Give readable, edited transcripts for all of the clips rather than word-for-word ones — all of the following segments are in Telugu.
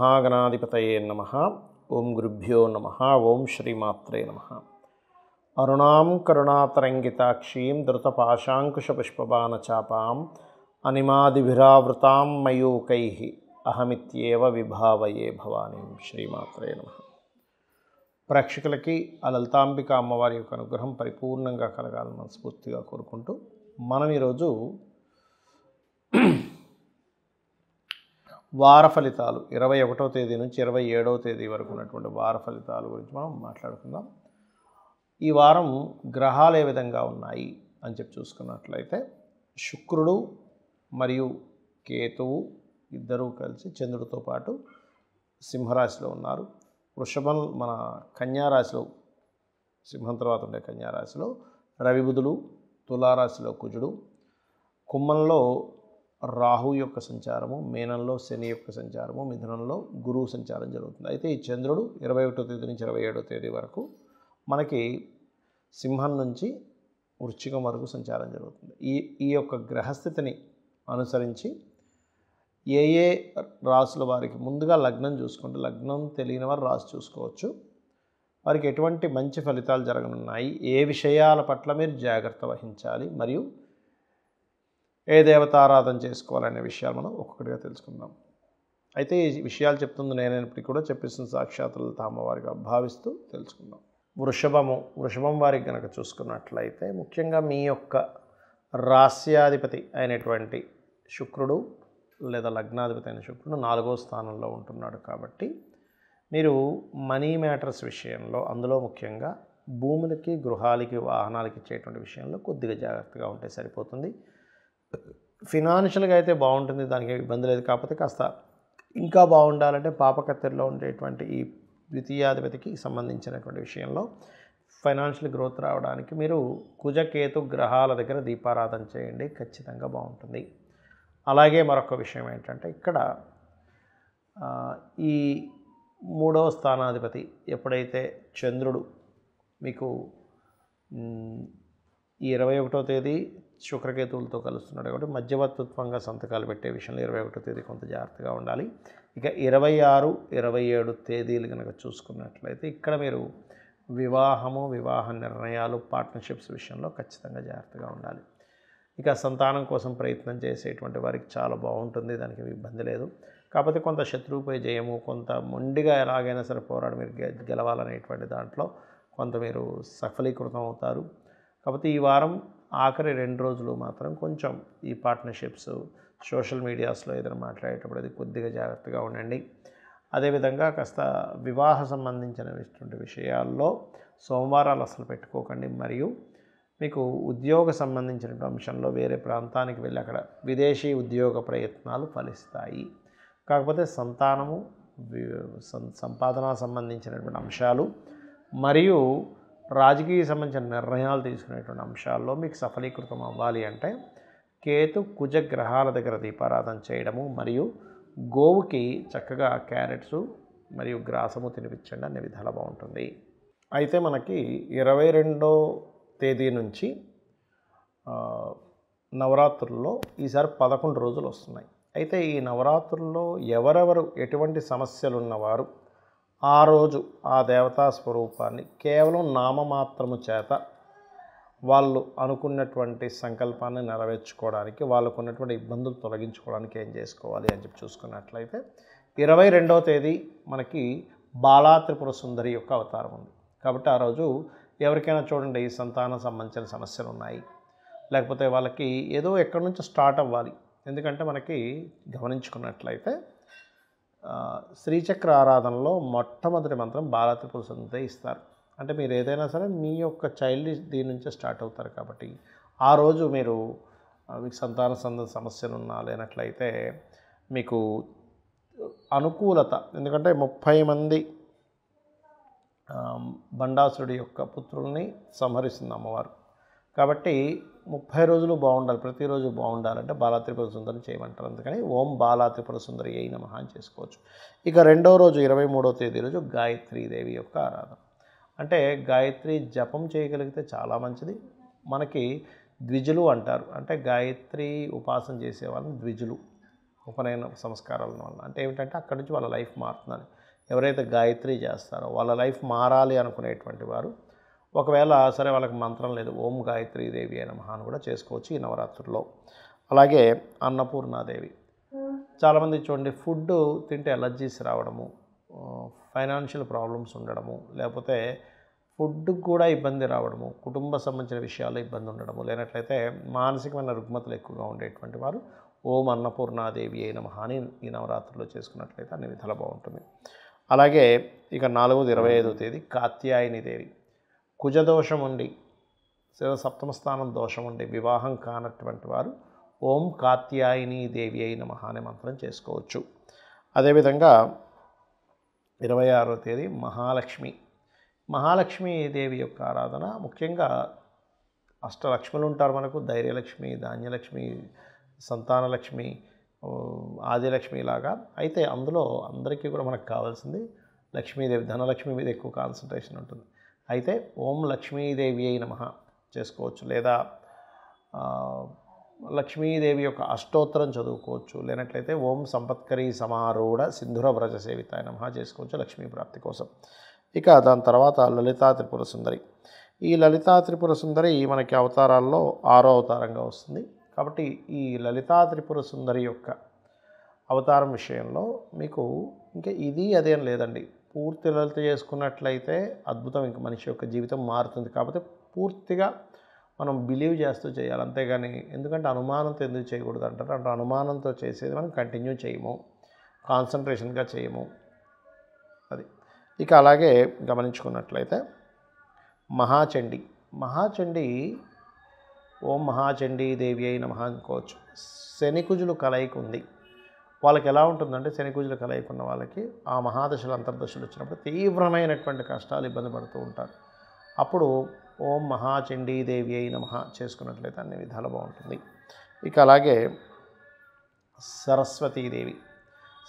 శ్రీమహాగణాధిపతయే నమః. ఓం గురుభ్యో నమః. ఓం శ్రీమాత్రే నమః. అరుణాం కరుణాతరంగితాక్షీం ధృతపాశాంకుశపుష్పబాణచాపాం అనిమాదిభిరావృతాం మయూకైః అహమిత్యేవ విభావయే భవానీం. శ్రీమాత్రే నమః. ప్రేక్షకులకి ఆ లలితాంబిక అమ్మవారి యొక్క అనుగ్రహం పరిపూర్ణంగా కలగాలని మనస్ఫూర్తిగా కోరుకుంటూ మనం ఈరోజు వార ఫలితాలు 21వ తేదీ నుంచి 27వ తేదీ వరకు ఉన్నటువంటి వార ఫలితాల గురించి మనం మాట్లాడుకుందాం. ఈ వారం గ్రహాలు ఏ విధంగా ఉన్నాయి అని చెప్పి చూసుకున్నట్లయితే శుక్రుడు మరియు కేతువు ఇద్దరూ కలిసి చంద్రుడితో పాటు సింహరాశిలో ఉన్నారు. వృషభం మన కన్యారాశిలో, సింహం తర్వాత ఉండే కన్యారాశిలో రవి బుధులు, తులారాశిలో కుజుడు, కుంభంలో రాహు యొక్క సంచారము, మీనంలో శని యొక్క సంచారము, మిథునంలో గురువు సంచారం జరుగుతుంది. అయితే ఈ చంద్రుడు 21వ తేదీ నుంచి 27వ తేదీ వరకు మనకి సింహం నుంచి వృశ్చికం వరకు సంచారం జరుగుతుంది. ఈ యొక్క గ్రహస్థితిని అనుసరించి ఏ రాసుల వారికి ముందుగా లగ్నం చూసుకుంటే, లగ్నం తెలియని వారు రాసి చూసుకోవచ్చు. వారికి ఎటువంటి మంచి ఫలితాలు జరగనున్నాయి, ఏ విషయాల పట్ల మీరు జాగ్రత్త వహించాలి, మరియు ఏ దేవతారాధన చేసుకోవాలనే విషయాలు మనం ఒక్కొక్కటిగా తెలుసుకుందాం. అయితే ఈ విషయాలు చెప్తుంది నేనైనప్పటికీ కూడా చెప్పిస్తున్న సాక్షాత్ లలిత అమ్మవారిగా భావిస్తూ తెలుసుకుందాం. వృషభం వారికి కనుక చూసుకున్నట్లయితే ముఖ్యంగా మీ యొక్క రాస్యాధిపతి అయినటువంటి శుక్రుడు లేదా లగ్నాధిపతి అయిన శుక్రుడు 4వ స్థానంలో ఉంటున్నాడు. కాబట్టి మీరు మనీ మ్యాటర్స్ విషయంలో, అందులో ముఖ్యంగా భూములకి, గృహాలకి, వాహనాలకి ఇచ్చేటువంటి విషయంలో కొద్దిగా జాగ్రత్తగా ఉంటే సరిపోతుంది. ఫినాన్షియల్గా అయితే బాగుంటుంది, దానికి ఇబ్బంది లేదు. కాకపోతే కాస్త ఇంకా బాగుండాలంటే పాపకత్తెరలో ఉండేటువంటి ఈ ద్వితీయాధిపతికి సంబంధించినటువంటి విషయంలో ఫైనాన్షియల్ గ్రోత్ రావడానికి మీరు కుజకేతు గ్రహాల దగ్గర దీపారాధన చేయండి, ఖచ్చితంగా బాగుంటుంది. అలాగే మరొక విషయం ఏంటంటే, ఇక్కడ ఈ 3వ స్థానాధిపతి ఎప్పుడైతే చంద్రుడు మీకు ఈ 21వ తేదీ శుక్రకేతువులతో కలుస్తున్నాడు కాబట్టి మధ్యవర్తిత్వంగా సంతకాలు పెట్టే విషయంలో 21వ తేదీ కొంత జాగ్రత్తగా ఉండాలి. ఇక 26, 27 తేదీలు కనుక చూసుకున్నట్లయితే ఇక్కడ మీరు వివాహ నిర్ణయాలు, పార్ట్నర్షిప్స్ విషయంలో ఖచ్చితంగా జాగ్రత్తగా ఉండాలి. ఇక సంతానం కోసం ప్రయత్నం చేసేటువంటి వారికి చాలా బాగుంటుంది, దానికి ఇబ్బంది లేదు. కాకపోతే కొంత శత్రువుపై జయము, కొంత మొండిగా ఎలాగైనా సరే పోరాడి మీరు గెలవాలనేటువంటి దాంట్లో కొంత మీరు సఫలీకృతం అవుతారు. కాబట్టి ఈ వారం ఆఖరి 2 రోజులు మాత్రం కొంచెం ఈ పార్ట్నర్షిప్స్, సోషల్ మీడియాస్లో ఏదైనా మాట్లాడేటప్పుడు అది కొద్దిగా జాగ్రత్తగా ఉండండి. అదేవిధంగా కాస్త వివాహ సంబంధించినటువంటి విషయాల్లో సోమవారాలు అసలు పెట్టుకోకండి. మరియు మీకు ఉద్యోగ సంబంధించిన అంశంలో వేరే ప్రాంతానికి వెళ్ళి అక్కడ విదేశీ ఉద్యోగ ప్రయత్నాలు ఫలిస్తాయి. కాకపోతే సంతానము, సంపాదన సంబంధించినటువంటి అంశాలు మరియు రాజకీయ సంబంధించిన నిర్ణయాలు తీసుకునేటువంటి అంశాల్లో మీకు సఫలీకృతం అవ్వాలి అంటే కేతు కుజ గ్రహాల దగ్గర దీపారాధన చేయడము మరియు గోవుకి చక్కగా క్యారెట్స్ మరియు గ్రాసము తినిపించండి, అనే విధాలు బాగుంటుంది. అయితే మనకి 22వ తేదీ నుంచి నవరాత్రుల్లో ఈసారి 11 రోజులు వస్తున్నాయి. అయితే ఈ నవరాత్రుల్లో ఎవరెవరు ఎటువంటి సమస్యలు ఉన్నవారు ఆ రోజు ఆ దేవతా స్వరూపాన్ని కేవలం నామమాత్రము చేత వాళ్ళు అనుకున్నటువంటి సంకల్పాన్ని నెరవేర్చుకోవడానికి, వాళ్ళకు ఉన్నటువంటి ఇబ్బందులు తొలగించుకోవడానికి ఏం చేసుకోవాలి అని చెప్పి చూసుకున్నట్లయితే 22వ తేదీ మనకి బాలా త్రిపుర సుందరి యొక్క అవతారం ఉంది. కాబట్టి ఆ రోజు ఎవరికైనా చూడండి సంతానం సంబంధించిన సమస్యలు ఉన్నాయి, లేకపోతే వాళ్ళకి ఏదో ఎక్కడి నుంచో స్టార్ట్ అవ్వాలి. ఎందుకంటే మనకి గమనించుకున్నట్లయితే శ్రీచక్ర ఆరాధనలో మొట్టమొదటి మంత్రం బాలా త్రిపుర సుందరి ఇస్తారు. అంటే మీరు ఏదైనా సరే మీ యొక్క చైల్డ్ దీని నుంచే స్టార్ట్ అవుతారు. కాబట్టి ఆ రోజు మీరు మీకు సంతాన సమస్యలు ఉన్నా లేనట్లయితే మీకు అనుకూలత, ఎందుకంటే 30 మంది బండాసురుడి యొక్క పుత్రుల్ని సంహరిస్తుంది అమ్మవారు. కాబట్టి 30 రోజులు బాగుండాలి, ప్రతిరోజు బాగుండాలంటే బాలా త్రిపుర సుందరి చేయమంటారు. అందుకని ఓం బాలా త్రిపుర సుందరి అయి నమః అని చేసుకోవచ్చు. ఇక 2వ రోజు 23వ తేదీ రోజు గాయత్రీదేవి యొక్క ఆరాధన. అంటే గాయత్రి జపం చేయగలిగితే చాలా మంచిది. మనకి ద్విజులు అంటారు, అంటే గాయత్రి ఉపాసన చేసే వాళ్ళని ద్విజులు. ఉపనయన సంస్కారాల వల్ల. అంటే ఏమిటంటే అక్కడి నుంచి వాళ్ళ లైఫ్ మారుతుందని. ఎవరైతే గాయత్రి చేస్తారో వాళ్ళ లైఫ్ మారాలి అనుకునేటువంటి వారు ఒకవేళ సరే వాళ్ళకి మంత్రం లేదు, ఓం గాయత్రీ దేవి అయిన నమః అని కూడా చేసుకోవచ్చు ఈ నవరాత్రుల్లో. అలాగే అన్నపూర్ణాదేవి. చాలామంది చూడండి ఫుడ్ తింటే ఎలర్జీస్ రావడము, ఫైనాన్షియల్ ప్రాబ్లమ్స్ ఉండడము, లేకపోతే ఫుడ్కి కూడా ఇబ్బంది రావడము, కుటుంబ సంబంధించిన విషయాల్లో ఇబ్బంది ఉండడము, లేనట్లయితే మానసికమైన రుగ్మతలు ఎక్కువగా ఉండేటువంటి వారు ఓం అన్నపూర్ణాదేవి అయిన నమః అని ఈ నవరాత్రుల్లో చేసుకున్నట్లయితే అన్ని విధాలు బాగుంటుంది. అలాగే ఇక 4వ 25వ తేదీ కాత్యాయని దేవి. కుజదోషం ఉండి సప్తమ స్థానం దోషం ఉండి వివాహం కానటువంటి వారు ఓం కాత్యాయని దేవి అయిన నమః అనే మంత్రం చేసుకోవచ్చు. అదేవిధంగా 26వ తేదీ మహాలక్ష్మి. మహాలక్ష్మీ దేవి యొక్క ఆరాధన ముఖ్యంగా అష్టలక్ష్ములు ఉంటారు మనకు, ధైర్యలక్ష్మి, ధాన్యలక్ష్మి, సంతానలక్ష్మి, ఆదిలక్ష్మి లాగా. అయితే అందులో అందరికీ కూడా మనకు కావాల్సింది లక్ష్మీదేవి, ధనలక్ష్మి మీద ఎక్కువ కాన్సన్ట్రేషన్ ఉంటుంది. అయితే ఓం లక్ష్మీదేవి అయిన నమః చేసుకోవచ్చు, లేదా లక్ష్మీదేవి యొక్క అష్టోత్తరం చదువుకోవచ్చు, లేనట్లయితే ఓం సంపత్కరీ సమారూఢ సింధుర వ్రజ సేవితాయ నమః చేసుకోవచ్చు లక్ష్మీ ప్రాప్తి కోసం. ఇక దాని తర్వాత లలితా త్రిపుర సుందరి. ఈ లలితా త్రిపుర సుందరి మనకి అవతారాల్లో 6వ అవతారంగా వస్తుంది. కాబట్టి ఈ లలితా త్రిపుర సుందరి యొక్క అవతారం విషయంలో మీకు ఇంకా ఇది అదేం లేదండి, పూర్తి లలిత చేసుకున్నట్లయితే అద్భుతం, ఇంక మనిషి యొక్క జీవితం మారుతుంది. కాకపోతే పూర్తిగా మనం బిలీవ్ చేస్తూ చేయాలి, అంతేగాని ఎందుకంటే అనుమానంతో ఎందుకు చేయకూడదు అంటారు. అంటే అనుమానంతో చేసేది మనం కంటిన్యూ చేయము, కాన్సన్ట్రేషన్గా చేయము అది. ఇక అలాగే గమనించుకున్నట్లయితే మహాచండి. మహాచండి ఓం మహాచండీ దేవి అయి నమః అనుకోవచ్చు. శనికుజులు కలయిక ఉంది, వాళ్ళకి ఎలా ఉంటుందంటే శనికుజులు కలయిక ఉన్న వాళ్ళకి ఆ మహాదశలు అంతర్దశలు వచ్చినప్పుడు తీవ్రమైనటువంటి కష్టాలు ఇబ్బంది పడుతూ ఉంటారు. అప్పుడు ఓం మహాచండీ దేవి అయి నమః చేసుకున్నట్లయితే అన్ని విధాలు బాగుంటుంది. ఇక అలాగే సరస్వతీదేవి.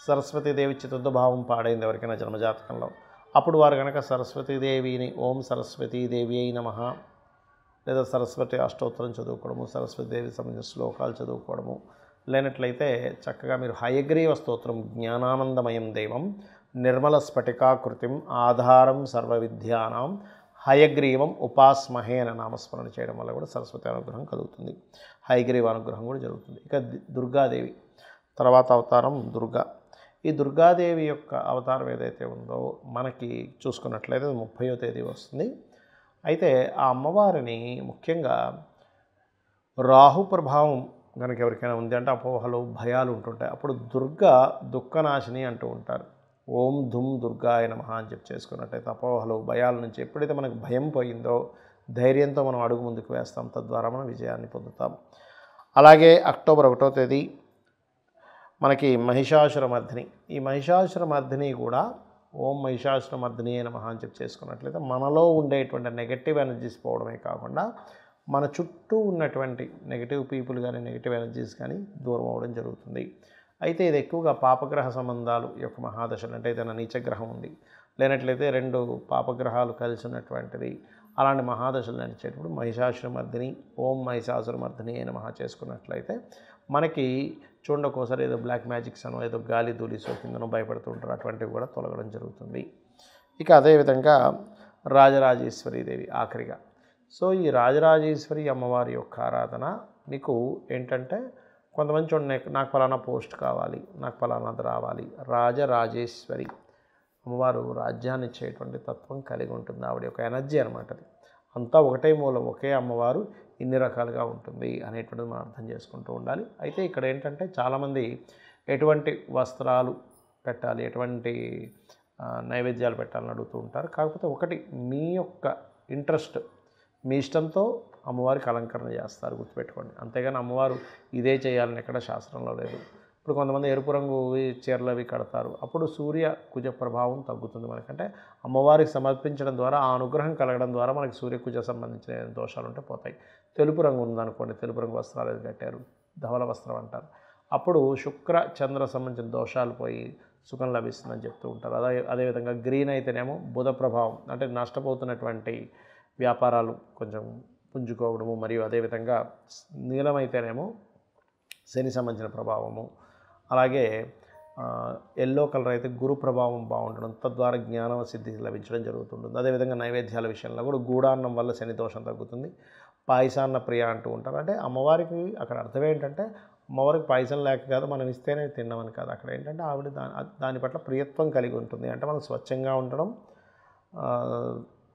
సరస్వతీదేవి చతుర్థ భావం పాడైంది ఎవరికైనా జన్మజాతకంలో, అప్పుడు వారు కనుక సరస్వతీదేవిని ఓం సరస్వతీదేవి అయి నమః లేదా సరస్వతి అష్టోత్తరం చదువుకోవడము, సరస్వతీదేవి సంబంధించిన శ్లోకాలు చదువుకోవడము, లేనట్లయితే చక్కగా మీరు హయగ్రీవ స్తోత్రం జ్ఞానానందమయం దైవం నిర్మల స్ఫటికాకృతిం ఆధారం సర్వ విద్యానాం హయగ్రీవం ఉపాస్మహే అనే నామస్మరణ చేయడం వల్ల కూడా సరస్వతి అనుగ్రహం కలుగుతుంది, హయగ్రీవ అనుగ్రహం కూడా జరుగుతుంది. ఇక దుర్గాదేవి తర్వాత అవతారం దుర్గా. ఈ దుర్గాదేవి యొక్క అవతారం ఏదైతే ఉందో మనకి చూసుకున్నట్లయితే 30వ తేదీ వస్తుంది. అయితే ఆ అమ్మవారిని ముఖ్యంగా రాహు ప్రభావం కనుక ఎవరికైనా ఉంది అంటే అపోహలు భయాలు ఉంటుంటాయి, అప్పుడు దుర్గా దుఃఖనాశిని అంటూ ఉంటారు. ఓం ధుమ్ దుర్గాయ నమః అని చెప్పి చేసుకున్నట్టయితే అపోహలు భయాల నుంచి ఎప్పుడైతే మనకు భయం పోయిందో ధైర్యంతో మనం అడుగు ముందుకు వేస్తాం, తద్వారా మనం విజయాన్ని పొందుతాం. అలాగే అక్టోబర్ 1వ తేదీ మనకి మహిషాసురమర్దిని. ఈ మహిషాసురమర్దిని కూడా ఓం మహిషాసురమర్దిని నమః అని చెప్పి చేసుకున్నట్లయితే మనలో ఉండేటువంటి నెగటివ్ ఎనర్జీస్ పోవడమే కాకుండా మన చుట్టూ ఉన్నటువంటి నెగటివ్ పీపుల్ కానీ నెగటివ్ ఎనర్జీస్ కానీ దూరం అవ్వడం జరుగుతుంది. అయితే ఇది ఎక్కువగా పాపగ్రహ సంబంధాలు యొక్క మహాదశలు, అంటే ఏదైనా నీచగ్రహం ఉంది, లేనట్లయితే 2 పాపగ్రహాలు కలిసి ఉన్నటువంటిది, అలాంటి మహాదశలు నడిచేటప్పుడు మహిషాసురమర్దిని ఓం మహిషాసురమర్దిని నమః చేసుకున్నట్లయితే మనకి చూడండి ఒక్కోసారి ఏదో బ్లాక్ మ్యాజిక్స్ అనో ఏదో గాలి ధూళి సోకిందనో భయపడుతూ ఉంటారు, అటువంటివి కూడా తొలగడం జరుగుతుంది. ఇక అదేవిధంగా రాజరాజేశ్వరీదేవి ఆఖరిగా. సో ఈ రాజరాజేశ్వరి అమ్మవారి యొక్క ఆరాధన మీకు ఏంటంటే కొంతమంది చూడండి నాకు ఫలానా పోస్ట్ కావాలి, నాకు ఫలానాది రావాలి, రాజరాజేశ్వరి అమ్మవారు రాజ్యాన్ని ఇచ్చేటువంటి తత్వం కలిగి ఉంటుంది, ఆవిడ యొక్క ఎనర్జీ అనమాట. అది అంతా ఒకటే మూలం, ఒకే అమ్మవారు ఇన్ని రకాలుగా ఉంటుంది అనేటువంటిది మనం అర్థం చేసుకుంటూ ఉండాలి. అయితే ఇక్కడ ఏంటంటే చాలామంది ఎటువంటి వస్త్రాలు పెట్టాలి, ఎటువంటి నైవేద్యాలు పెట్టాలని అడుగుతూ ఉంటారు. కాకపోతే ఒకటి మీ యొక్క ఇంట్రెస్ట్, మీ ఇష్టంతో అమ్మవారికి అలంకరణ చేస్తారు, గుర్తుపెట్టుకోండి. అంతేగాని అమ్మవారు ఇదే చేయాలని ఎక్కడ శాస్త్రంలో లేదు. ఇప్పుడు కొంతమంది ఎరుపు రంగు చీరలు అవి కడతారు, అప్పుడు సూర్య కుజ ప్రభావం తగ్గుతుంది మనకంటే. అమ్మవారికి సమర్పించడం ద్వారా ఆ అనుగ్రహం కలగడం ద్వారా మనకి సూర్యకుజ సంబంధించిన దోషాలు ఉంటే పోతాయి. తెలుపు రంగు ఉందనుకోండి, తెలుపు రంగు వస్త్రాలు అది కట్టారు, ధవల వస్త్రం అంటారు, అప్పుడు శుక్ర చంద్ర సంబంధించిన దోషాలు పోయి సుఖం లభిస్తుందని చెప్తూ ఉంటారు. అదేవిధంగా గ్రీన్ అయితేనేమో బుధ ప్రభావం, అంటే నష్టపోతున్నటువంటి వ్యాపారాలు కొంచెం పుంజుకోవడము, మరియు అదేవిధంగా నీలం అయితేనేమో శని సంబంధించిన ప్రభావము, అలాగే ఎల్లో కలర్ అయితే గురు ప్రభావం బాగుండడం, తద్వారా జ్ఞానం సిద్ధి లభించడం జరుగుతుంటుంది. అదేవిధంగా నైవేద్యాల విషయంలో కూడా గూడాన్నం వల్ల శని దోషం తగ్గుతుంది. పాయసాన్న ప్రియ అంటూ ఉంటారు. అంటే అమ్మవారికి అక్కడ అర్థం ఏంటంటే అమ్మవారికి పాయసం లేక కాదు, మనం ఇస్తేనే తిన్నామని కాదు. అక్కడ ఏంటంటే ఆవిడ దాని పట్ల ప్రియత్వం కలిగి ఉంటుంది. అంటే మనం స్వచ్ఛంగా ఉండడం,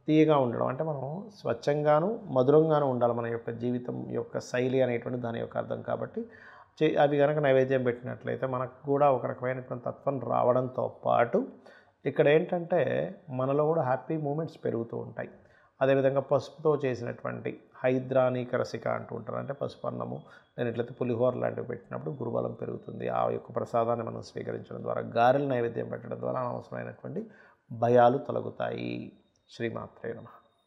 తీయగా ఉండడం, అంటే మనం స్వచ్ఛంగాను మధురంగాను ఉండాలి మన యొక్క జీవితం యొక్క శైలి అనేటువంటి దాని యొక్క అర్థం. కాబట్టి అవి కనుక నైవేద్యం పెట్టినట్లయితే మనకు కూడా ఒక రకమైనటువంటి తత్వం రావడంతో పాటు ఇక్కడ ఏంటంటే మనలో కూడా హ్యాపీ మూమెంట్స్ పెరుగుతూ ఉంటాయి. అదేవిధంగా పసుపుతో చేసినటువంటి హైద్రానిక రసిక అంటూ ఉంటారు. అంటే పసుపు అన్నము లేనట్లయితే పులిహోర లాంటివి పెట్టినప్పుడు గురుబలం పెరుగుతుంది. ఆ యొక్క ప్రసాదాన్ని మనం స్వీకరించడం ద్వారా, గారెలు నైవేద్యం పెట్టడం ద్వారా అనవసరమైనటువంటి భయాలు తొలగుతాయి. శ్రీమాత్రే నమః.